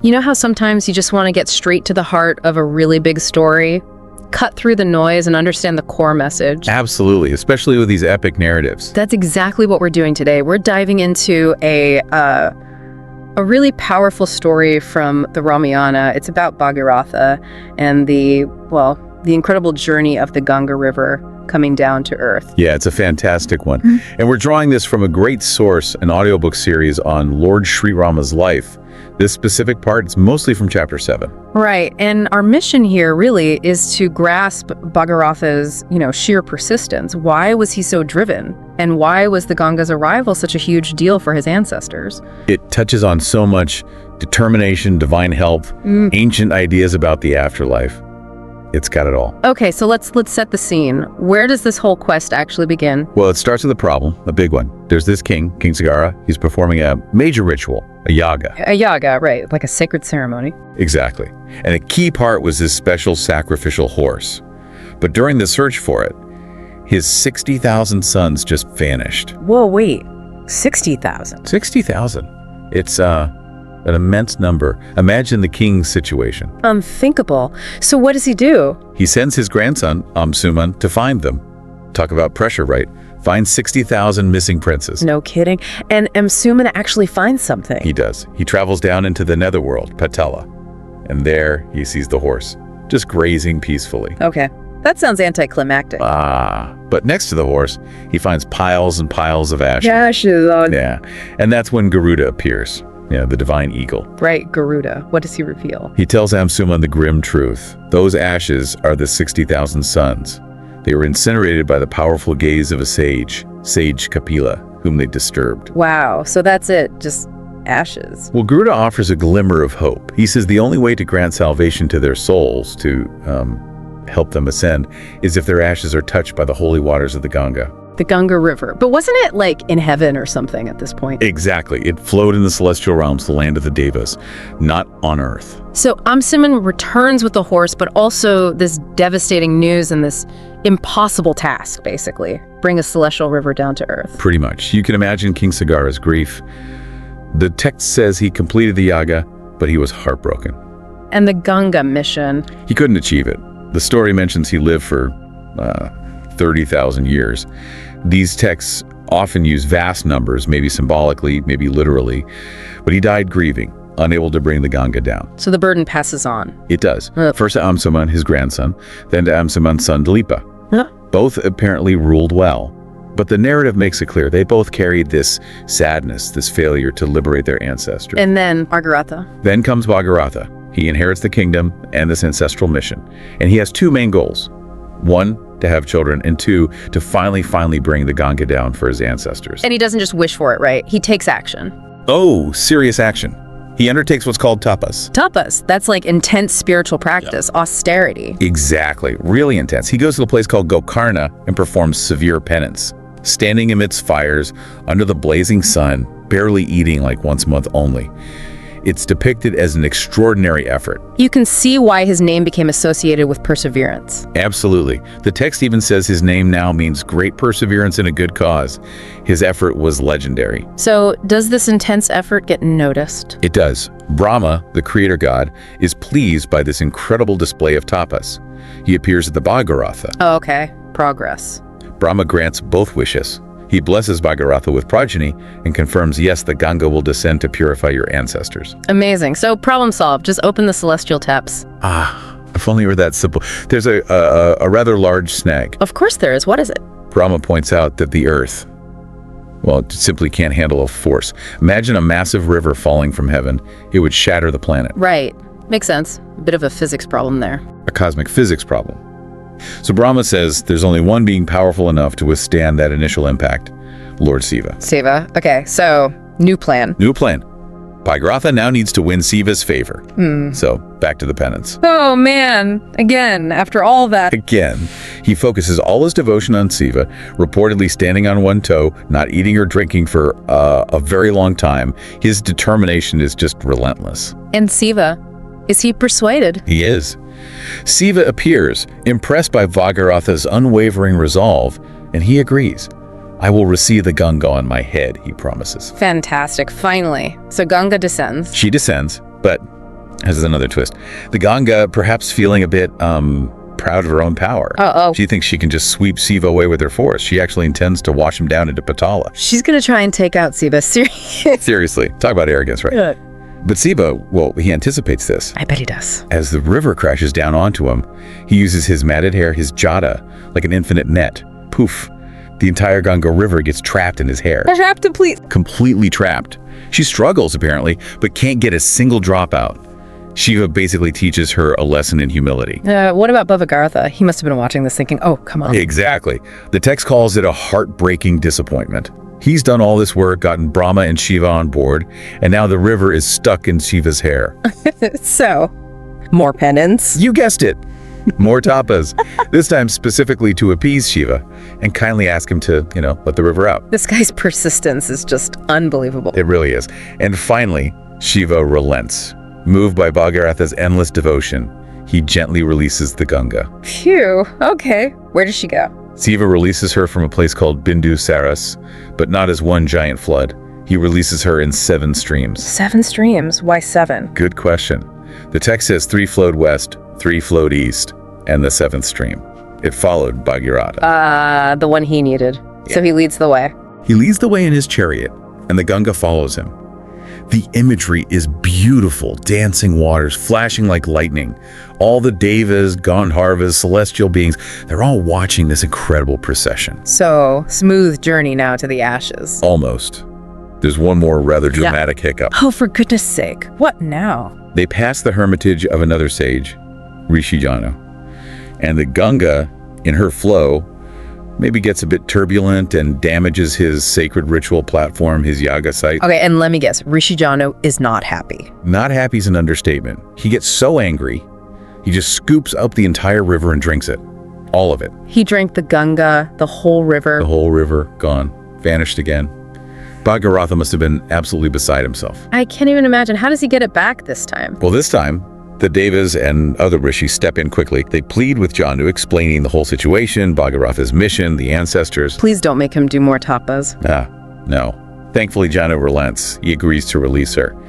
You know how sometimes you just want to get straight to the heart of a really big story? Cut through the noise and understand the core message. Absolutely, especially with these epic narratives. That's exactly what we're doing today. We're diving into a really powerful story from the Ramayana. It's about Bhagiratha and the incredible journey of the Ganga River coming down to earth. Yeah, it's a fantastic one. And we're drawing this from a great source, an audiobook series on Lord Sri Rama's life. This specific part is mostly from chapter 7. Right, and our mission here really is to grasp Bhagiratha's, sheer persistence. Why was he so driven? And why was the Ganga's arrival such a huge deal for his ancestors? It touches on so much determination, divine help, ancient ideas about the afterlife. It's got it all. Okay, so let's set the scene. Where does this whole quest actually begin? Well, it starts with a problem, a big one. There's this king, King Sagara. He's performing a major ritual, a yaga. A yaga, right, like a sacred ceremony. Exactly. And the key part was his special sacrificial horse. But during the search for it, his 60,000 sons just vanished. Whoa, wait, 60,000? 60,000. It's an immense number. Imagine the king's situation. Unthinkable. So what does he do? He sends his grandson, Amsuman, to find them. Talk about pressure, right? Find 60,000 missing princes. No kidding. And Amsuman actually finds something. He does. He travels down into the netherworld, Patala. And there he sees the horse, just grazing peacefully. Okay. That sounds anticlimactic. But next to the horse, he finds piles and piles of ashes. Ashes on. Yeah. And that's when Garuda appears. Yeah, the divine eagle. Right, Garuda. What does he reveal? He tells Amsuman the grim truth. Those ashes are the 60,000 sons. They were incinerated by the powerful gaze of a sage Kapila, whom they disturbed. Wow, so that's it, just ashes. Well, Garuda offers a glimmer of hope. He says the only way to grant salvation to their souls, to help them ascend, is if their ashes are touched by the holy waters of the Ganga. The Ganga River. But wasn't it like in heaven or something at this point? Exactly. It flowed in the celestial realms, the land of the Devas, not on earth. So Amsuman returns with the horse, but also this devastating news and this impossible task, basically. Bring a celestial river down to earth. Pretty much. You can imagine King Sagara's grief. The text says he completed the yaga, but he was heartbroken. And the Ganga mission? He couldn't achieve it. The story mentions he lived for 30,000 years. These texts often use vast numbers, maybe symbolically, maybe literally, but he died grieving, unable to bring the Ganga down. So the burden passes on. It does. First to Amsuman, his grandson, then to Amsuman's son, Dilipa. Both apparently ruled well, but the narrative makes it clear they both carried this sadness, this failure to liberate their ancestors. And then Bhagiratha. Then comes Bhagiratha. He inherits the kingdom and this ancestral mission, and he has two main goals. One, to have children, and two, to finally bring the Ganga down for his ancestors. And he doesn't just wish for it, right? He takes action. Oh, serious action. He undertakes what's called tapas. Tapas, that's like intense spiritual practice, austerity. Exactly, really intense. He goes to a place called Gokarna and performs severe penance, standing amidst fires, under the blazing sun, barely eating like once a month only. It's depicted as an extraordinary effort. You can see why his name became associated with perseverance. Absolutely. The text even says his name now means great perseverance in a good cause. His effort was legendary. So, does this intense effort get noticed? It does. Brahma, the creator god, is pleased by this incredible display of tapas. He appears at the Bhagiratha. Oh, okay. Progress. Brahma grants both wishes. He blesses Bhagiratha with progeny and confirms, yes, the Ganga will descend to purify your ancestors. Amazing. So problem solved. Just open the celestial taps. If only it were that simple. There's a rather large snag. Of course there is. What is it? Brahma points out that the earth, well, it simply can't handle a force. Imagine a massive river falling from heaven. It would shatter the planet. Right. Makes sense. A bit of a physics problem there. A cosmic physics problem. So Brahma says there's only one being powerful enough to withstand that initial impact, Lord Shiva. Shiva. Okay, so new plan. New plan. Bhagiratha now needs to win Shiva's favor. So back to the penance. Oh man, again, after all that. Again, he focuses all his devotion on Shiva, reportedly standing on one toe, not eating or drinking for a very long time. His determination is just relentless. And Shiva, is he persuaded? He is. Shiva appears, impressed by Bhagiratha's unwavering resolve, and he agrees. I will receive the Ganga on my head, he promises. Fantastic, finally. So Ganga descends. She descends, but This is another twist. The Ganga, perhaps feeling a bit proud of her own power. She thinks she can just sweep Shiva away with her force. She actually intends to wash him down into Patala. She's going to try and take out Shiva. Seriously. Talk about arrogance, right? Yeah. But Shiva, well, he anticipates this. I bet he does. As the river crashes down onto him, he uses his matted hair, his jata, like an infinite net. Poof. The entire Ganga River gets trapped in his hair. Trapped complete. Completely trapped. She struggles, apparently, but can't get a single drop out. Shiva basically teaches her a lesson in humility. What about Bhagiratha? He must have been watching this thinking, oh, come on. Exactly. The text calls it a heartbreaking disappointment. He's done all this work, gotten Brahma and Shiva on board, and now the river is stuck in Shiva's hair. So, more penance. You guessed it. More tapas. This time specifically to appease Shiva and kindly ask him to, let the river out. This guy's persistence is just unbelievable. It really is. And finally, Shiva relents. Moved by Bhagiratha's endless devotion, he gently releases the Ganga. Phew. Okay. Where does she go? Shiva releases her from a place called Bindu Saras, but not as one giant flood. He releases her in 7 streams. 7 streams? Why 7? Good question. The text says 3 flowed west, 3 flowed east, and the 7th stream. It followed Bhagiratha. The one he needed. Yeah. So he leads the way. He leads the way in his chariot, and the Ganga follows him. The imagery is beautiful, dancing waters, flashing like lightning. All the devas, Gandharvas, celestial beings, they're all watching this incredible procession. So, smooth journey now to the ashes. Almost. There's one more rather dramatic hiccup. Oh, for goodness sake. What now? They pass the hermitage of another sage, Rishi Janu, and the Ganga, in her flow, maybe gets a bit turbulent and damages his sacred ritual platform, his yaga site. Okay, and let me guess, Rishi Janu is not happy. Not happy is an understatement. He gets so angry, he just scoops up the entire river and drinks it. All of it. He drank the Ganga, the whole river. The whole river, gone, vanished again. Bhagiratha must have been absolutely beside himself. I can't even imagine. How does he get it back this time? Well, this time, the Devas and other rishis step in quickly. They plead with Janu, explaining the whole situation, Bhagiratha's mission, the ancestors. Please don't make him do more tapas. No. Thankfully, Janu relents. He agrees to release her.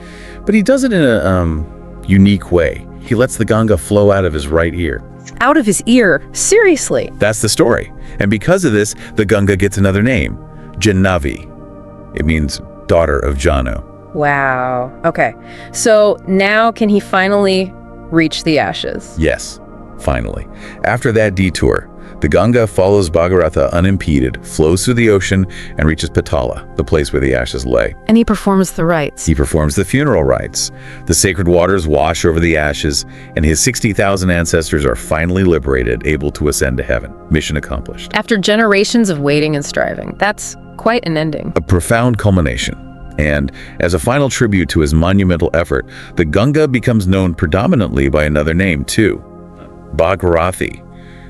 But he does it in a unique way. He lets the Ganga flow out of his right ear. Out of his ear? Seriously? That's the story. And because of this, the Ganga gets another name, Jannavi. It means daughter of Janu. Wow. Okay. So now can he finally reach the ashes? Yes, finally. After that detour, the Ganga follows Bhagiratha unimpeded, flows through the ocean, and reaches Patala, the place where the ashes lay. And he performs the rites. He performs the funeral rites. The sacred waters wash over the ashes, and his 60,000 ancestors are finally liberated, able to ascend to heaven. Mission accomplished. After generations of waiting and striving. That's quite an ending. A profound culmination. And as a final tribute to his monumental effort, the Ganga becomes known predominantly by another name too, Bhagirathi,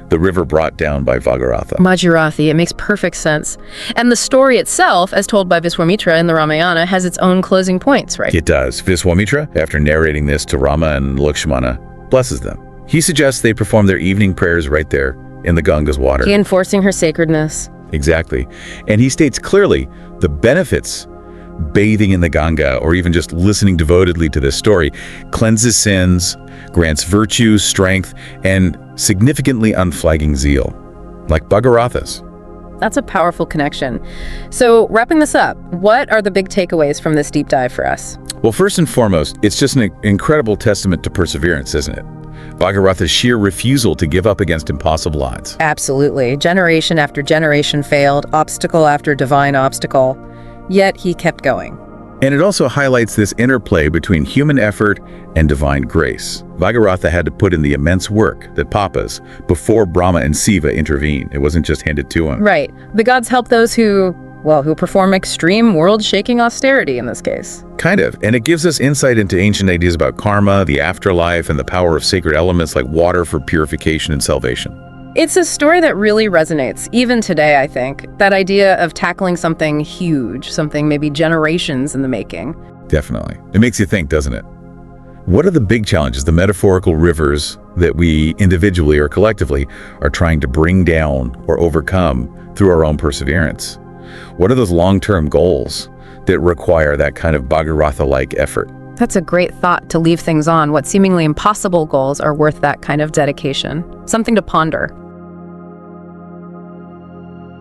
the river brought down by Bhagiratha. Bhagirathi, it makes perfect sense. And the story itself, as told by Viswamitra in the Ramayana, has its own closing points, right? It does. Viswamitra, after narrating this to Rama and Lakshmana, blesses them. He suggests they perform their evening prayers right there in the Ganga's water. Reinforcing her sacredness. Exactly. And he states clearly the benefits bathing in the Ganga, or even just listening devotedly to this story, cleanses sins, grants virtue, strength, and significantly unflagging zeal, like Bhagiratha's. That's a powerful connection. So, wrapping this up, what are the big takeaways from this deep dive for us? Well, first and foremost, it's just an incredible testament to perseverance, isn't it? Bhagiratha's sheer refusal to give up against impossible odds. Absolutely. Generation after generation failed, obstacle after divine obstacle. Yet he kept going. And it also highlights this interplay between human effort and divine grace. Bhagiratha had to put in the immense work, the papas, before Brahma and Shiva intervened. It wasn't just handed to him. Right. The gods help those who perform extreme world-shaking austerity in this case. Kind of. And it gives us insight into ancient ideas about karma, the afterlife, and the power of sacred elements like water for purification and salvation. It's a story that really resonates, even today, I think. That idea of tackling something huge, something maybe generations in the making. Definitely. It makes you think, doesn't it? What are the big challenges, the metaphorical rivers that we individually or collectively are trying to bring down or overcome through our own perseverance? What are those long-term goals that require that kind of Bhagiratha-like effort? That's a great thought to leave things on. What seemingly impossible goals are worth that kind of dedication? Something to ponder.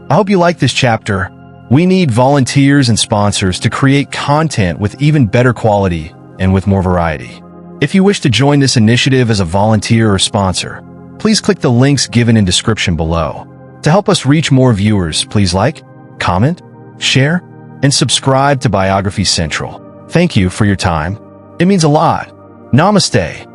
I hope you like this chapter. We need volunteers and sponsors to create content with even better quality and with more variety. If you wish to join this initiative as a volunteer or sponsor, please click the links given in description below. To help us reach more viewers, please like, comment, share, and subscribe to Biography Central. Thank you for your time. It means a lot. Namaste.